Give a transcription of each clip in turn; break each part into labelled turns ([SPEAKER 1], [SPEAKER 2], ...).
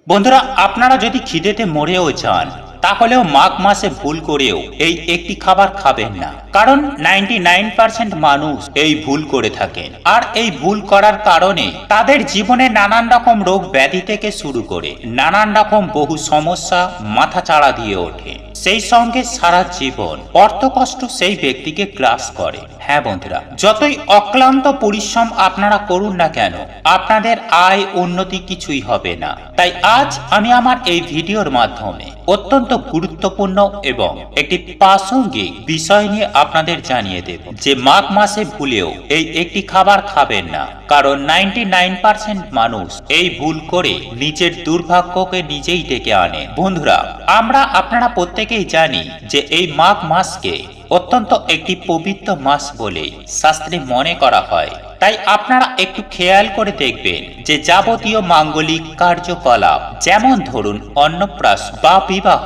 [SPEAKER 1] বন্ধুরা, আপনারা যদি খিদেতে মরেও যান তাহলেও মাঘ মাসে ভুল করেও এই একটি খাবার খাবেন না, কারণ 99% মানুষ এই ভুল করে থাকেন। আর এই ভুল করার কারণে তাদের জীবনে নানান রকম রোগ ব্যাধি থেকে শুরু করে নানান রকম বহু সমস্যা মাথা চাড়া দিয়ে ওঠে, সেই সঙ্গে সারা জীবন অর্থকষ্ট সেই ব্যক্তিকে গ্রাস করে। হ্যাঁ বন্ধুরা, যতই অক্লান্ত পরিশ্রম আপনারা করুন না কেন, আপনাদের আয় উন্নতি কিছুই হবে না। তাই আজ আমি আমার এই ভিডিওর মাধ্যমে অত্যন্ত গুরুত্বপূর্ণ এবং একটি প্রাসঙ্গিক বিষয় নিয়ে আপনাদের জানিয়ে দেব যে মাঘ মাসে ভুলেও এই একটি খাবার খাবেন না, কারণ 99% মানুষ এই ভুল করে নিজের দুর্ভাগ্যকে নিজেই ডেকে আনে। বন্ধুরা, আপনারা প্রত্যেকেই জানি যে এই মাঘ মাসকে অত্যন্ত একটি পবিত্র মাস বলেই শাস্ত্রে মনে করা হয়। তাই আপনারা একটু খেয়াল করে দেখবেন যে যাবতীয় মাঙ্গলিক কার্যকলাপ, যেমন ধরুন অন্নপ্রাশন বা বিবাহ,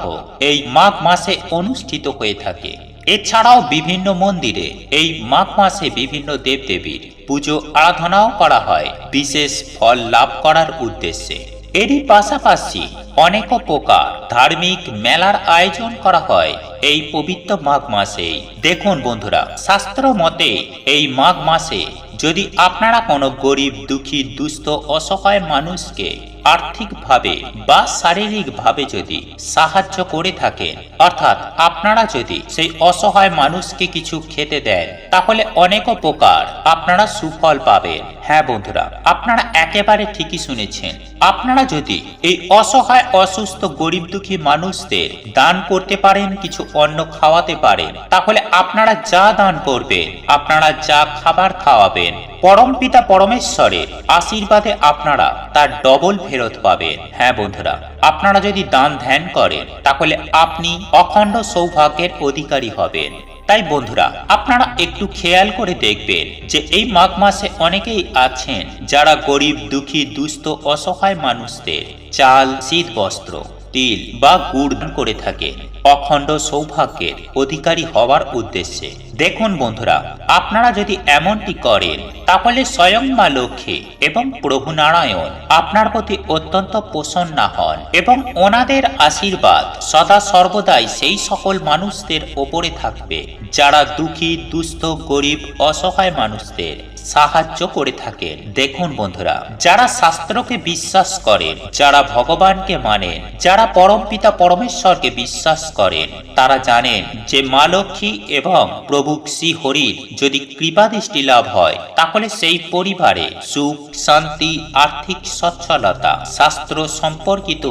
[SPEAKER 1] এই মাঘ মাসে অনুষ্ঠিত হয়ে থাকে। এছাড়াও বিভিন্ন মন্দিরে এই মাঘ মাসে বিভিন্ন দেবদেবীর পুজো আরাধনাও করা হয় বিশেষ ফল লাভ করার উদ্দেশ্যে। এরই পাশাপাশি অনেক প্রকার ধার্মিক মেলার আয়োজন করা হয় এই পবিত্র মাঘ মাসেই। দেখুন বন্ধুরা, শাস্ত্র মতে এই মাঘ মাসে যদি আপনারা কোনো গরিব, দুঃখী, দুস্থ, অসহায় মানুষকে আর্থিকভাবে বা শারীরিকভাবে যদি সাহায্য করে থাকেন, অর্থাৎ আপনারা যদি সেই অসহায় মানুষকে কিছু খেতে দেন, তাহলে অনেক প্রকার আপনারা সুফল পাবেন। হ্যাঁ বন্ধুরা, আপনারা একেবারে ঠিকই শুনেছেন। আপনারা যদি এই অসহায়, অসুস্থ, গরিব, দুঃখী মানুষদের দান করতে পারেন, কিছু অন্ন খাওয়াতে পারেন, তাহলে আপনারা যা দান করবেন, আপনারা যা খাবার খাওয়াবেন, পরমপিতা পরমেশ্বরের আশীর্বাদে আপনারা তার ডবল ফেরত পাবেন। হ্যাঁ বন্ধুরা, আপনারা যদি দান ধ্যান করেন, তাহলে আপনি অখণ্ড সৌভাগ্যের অধিকারী হবেন। তাই বন্ধুরা, আপনারা একটু খেয়াল করে দেখবেন যে এই মাঘ মাসে অনেকেই আছেন যারা গরিব, দুঃখী, দুস্থ, অসহায় মানুষদের চাল, শীত বস্ত্র, তিল বা গুড় দান করে থাকেন অখণ্ড সৌভাগ্যের অধিকারী হওয়ার উদ্দেশ্যে। দেখুন বন্ধুরা, আপনারা যদি এমনটি করেন, তাহলে স্বয়ং মা লক্ষ্মী এবং প্রভু নারায়ণ আপনার প্রতি অত্যন্ত প্রসন্ন হন এবং ওনাদের আশীর্বাদ সদা সর্বদাই সেই সকল মানুষদের ওপরে থাকবে যারা দুঃখী, দুস্থ, গরিব, অসহায় মানুষদের সাহায্য করে থাকেন। দেখুন বন্ধুরা, যারা শাস্ত্রকে বিশ্বাস করেন, যারা ভগবানকে মানেন, যারা পরমপিতা পরমেশ্বরকে বিশ্বাস করেন, তারা জানেন যে মা লক্ষ্মী এবং প্রভু শ্রী হরির যদি কৃপা দৃষ্টি লাভ হয়, তাহলে সেই পরিবারে সুখ, শান্তি, আর্থিক সচ্ছলতা, শাস্ত্র সম্পর্কিত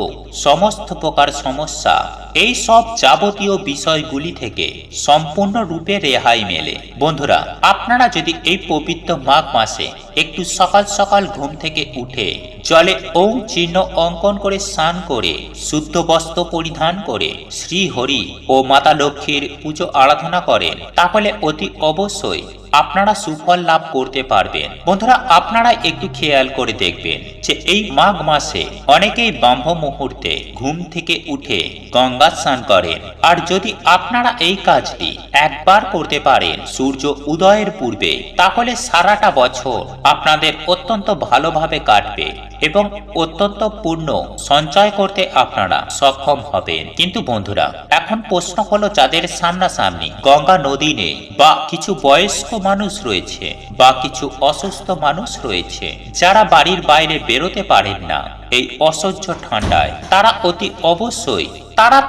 [SPEAKER 1] সমস্ত প্রকার সমস্যা, এই সব যাবতীয় বিষয়গুলি থেকে সম্পূর্ণরূপে রেহাই মেলে। বন্ধুরা, আপনারা যদি এই পবিত্র মাঘ মাসে একটু সকাল সকাল ঘুম থেকে উঠে জলে ওম চিহ্ন অঙ্কন করে স্নান করে শুদ্ধ বস্ত্র পরিধান করে শ্রী হরি ও মাতা লক্ষ্মীর পুজো আরাধনা করেন, তাহলে অতি অবশ্যই আপনারা সুফল লাভ করতে পারবেন। বন্ধুরা, আপনারা একটু খেয়াল করে দেখবেন যে এই মাঘ মাসে অনেকেই ব্রাহ্ম মুহূর্তে ঘুম থেকে উঠে গঙ্গা স্নান করেন। আর যদি আপনারা এই কাজটি একবার করতে পারেন সূর্য উদয়ের পূর্বে, তাহলে সারাটা বছর আপনাদের অত্যন্ত ভালোভাবে কাটবে এবং অত্যন্ত পূর্ণ সঞ্চয় করতে আপনারা সক্ষম হবেন। কিন্তু বন্ধুরা, এখন প্রশ্ন হলো, যাদের সামনাসামনি গঙ্গা নদী নেই, বা কিছু বয়স্ক মানুষ রয়েছে, বা কিছু অসুস্থ মানুষ রয়েছে, যারা বাড়ির বাইরে বেরোতে পারেন না এই অসহ্য ঠান্ডায়, তারা অতি অবশ্যই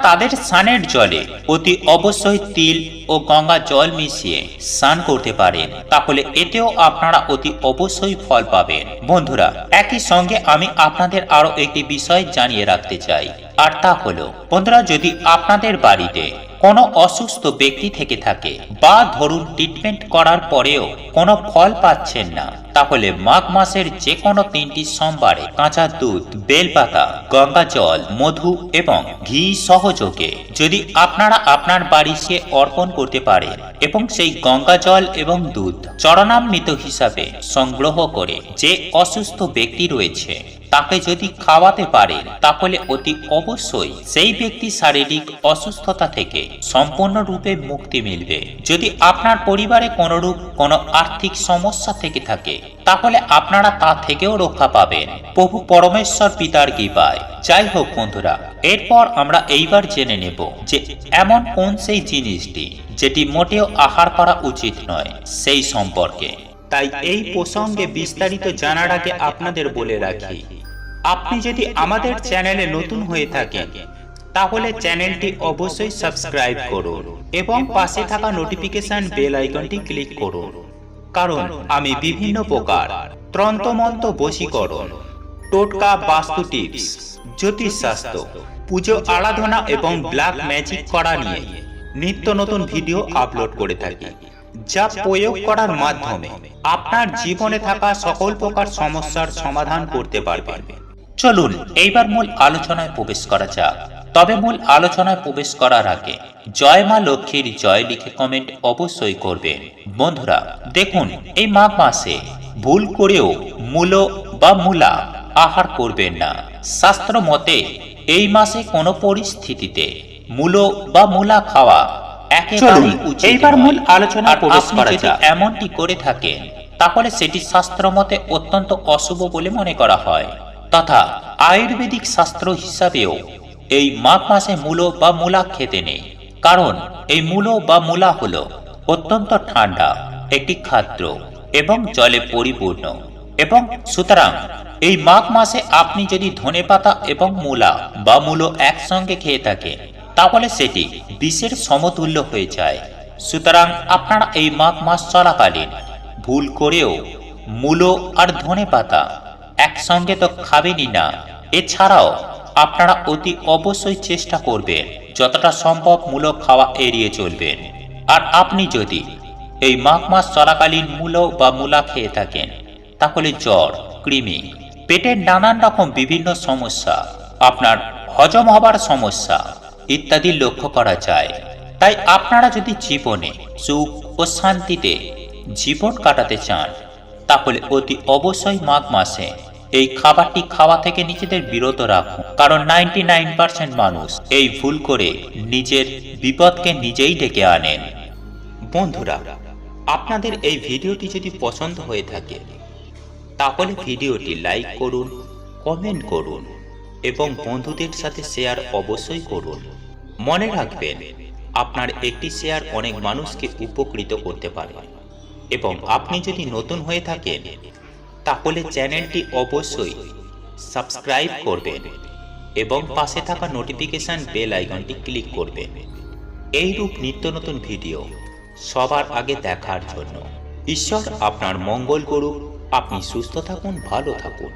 [SPEAKER 1] তাদের স্নানের জলে অতি অবশ্যই তিল ও গঙ্গা জল মিশিয়ে স্নান করতে পারেন, তাহলে এতেও আপনারা অতি অবশ্যই ফল পাবেন। বন্ধুরা, একই সঙ্গে আমি আপনাদের আরো একটি বিষয় জানিয়ে রাখতে চাই, আর তা হলো, বন্ধুরা, যদি আপনাদের বাড়িতে কোনো অসুস্থ ব্যক্তি থেকে থাকে, বা ধরুন ট্রিটমেন্ট করার পরেও কোনো ফল পাচ্ছেন না, তাহলে মাঘ মাসের যে কোনো 3টি সোমবারে কাঁচা দুধ, বেলপাতা, গঙ্গা জল, মধু এবং ঘি সহযোগে যদি আপনারা আপনার বাড়ি সে অর্পণ করতে পারেন এবং সেই গঙ্গা জল এবং দুধ চরণামৃত হিসাবে সংগ্রহ করে যে অসুস্থ ব্যক্তি রয়েছে তাকে যদি খাওয়াতে পারেন তাহলে অতি অবশ্যই সেই ব্যক্তি শারীরিক অসুস্থতা থেকে সম্পূর্ণরূপে মুক্তি মিলবে। যদি আপনার পরিবারে কোনরূপ কোনো আর্থিক সমস্যা থেকে থাকে তাহলে আপনারা তা থেকেও রক্ষা পাবেন। প্রভু পরমেশ্বর পিতার কৃপায়। যাই হোক বন্ধুরা, এরপর আমরা এইবার জেনে নেব যে এমন কোন সেই জিনিসটি যেটি মোটেও আহার করা উচিত নয় সেই সম্পর্কে। তাই এই প্রসঙ্গে বিস্তারিত জানার আগে আপনাদের বলে রাখি, আপনি যদি আমাদের চ্যানেলে নতুন হয়ে থাকেন তাহলে চ্যানেলটি অবশ্যই সাবস্ক্রাইব করুন এবং পাশে থাকা নোটিফিকেশন বেল আইকনটি ক্লিক করুন, কারণ আমি বিভিন্ন প্রকার তন্ত্রমন্ত্র, বশীকরণ, টোটকা, বাস্তু টিপস, জ্যোতিষশাস্ত্র, পুজো আরাধনা এবং ব্ল্যাক ম্যাজিক করা নিয়ে নিত্য নতুন ভিডিও আপলোড করে থাকি, যা প্রয়োগ করার মাধ্যমে আপনার জীবনে থাকা সকল প্রকার সমস্যার সমাধান করতে পারবেন। চলুন এইবার মূল আলোচনায় প্রবেশ করা যাক। তবে মূল আলোচনায় প্রবেশ করার আগে জয় মা লক্ষ্মীর জয় লিখে কমেন্ট অবশ্যই করবেন। বন্ধুরা দেখুন, এই মাঘ মাসে ভুল করেও মূলো বা মূলা আহার করবেন না। শাস্ত্র মতে এই মাসে কোনো পরিস্থিতিতে মূলো বা মূলা খাওয়া একেবারেই উচিত নয়। এইবার মূল আলোচনা প্রবেশ করা যাক। এমনটি করে থাকেন তাহলে সেটি শাস্ত্র মতে অত্যন্ত অশুভ বলে মনে করা হয়, তথা আয়ুর্বেদিক শাস্ত্র হিসাবেও এই মাঘ মাসে মূলো বা মূলা খেতে নেই। কারণ এই মূলো বা মূলা হলো অত্যন্ত ঠান্ডা একটি খাদ্য এবং জলে পরিপূর্ণ, এবং সুতরাং এই মাঘ মাসে আপনি যদি ধনেপাতা এবং মূলা বা মূলো একসঙ্গে খেয়ে থাকেন তাহলে সেটি বিষের সমতুল্য হয়ে যায়। সুতরাং আপনারা এই মাঘ মাস চলাকালীন ভুল করেও মূলো আর ধনেপাতা একসঙ্গে তো খাবেনই না। এছাড়াও আপনারা অতি অবশ্যই চেষ্টা করবেন যতটা সম্ভব মূলো খাওয়া এড়িয়ে চলবেন। আর আপনি যদি এই মাঘ মাস চলাকালীন মূলো বা মূলা খেয়ে থাকেন তাহলে জ্বর, কৃমি, পেটের নানান রকম বিভিন্ন সমস্যা, আপনার হজম হবার সমস্যা ইত্যাদি লক্ষ্য করা যায়। তাই আপনারা যদি জীবনে সুখ ও শান্তিতে জীবন কাটাতে চান তাহলে অতি অবশ্যই মাঘ মাসে এই খাবারটি খাওয়া থেকে নিজেদের বিরত রাখুন। কারণ 99% মানুষ এই ভুল করে নিজের বিপদকে নিজেই ডেকে আনেন। বন্ধুরা, আপনাদের এই ভিডিওটি যদি পছন্দ হয়ে থাকে তাহলে ভিডিওটি লাইক করুন, কমেন্ট করুন এবং বন্ধুদের সাথে শেয়ার অবশ্যই করুন। মনে রাখবেন, আপনার একটি শেয়ার অনেক মানুষকে উপকৃত করতে পারে। এবং আপনি যদি নতুন হয়ে থাকেন তাহলে চ্যানেলটি অবশ্যই সাবস্ক্রাইব করবেন এবং পাশে থাকা নোটিফিকেশন বেল আইকনটি ক্লিক করবেন এইরূপ নিত্য নতুন ভিডিও সবার আগে দেখার জন্য। ঈশ্বর আপনার মঙ্গল করুক। আপনি সুস্থ থাকুন, ভালো থাকুন।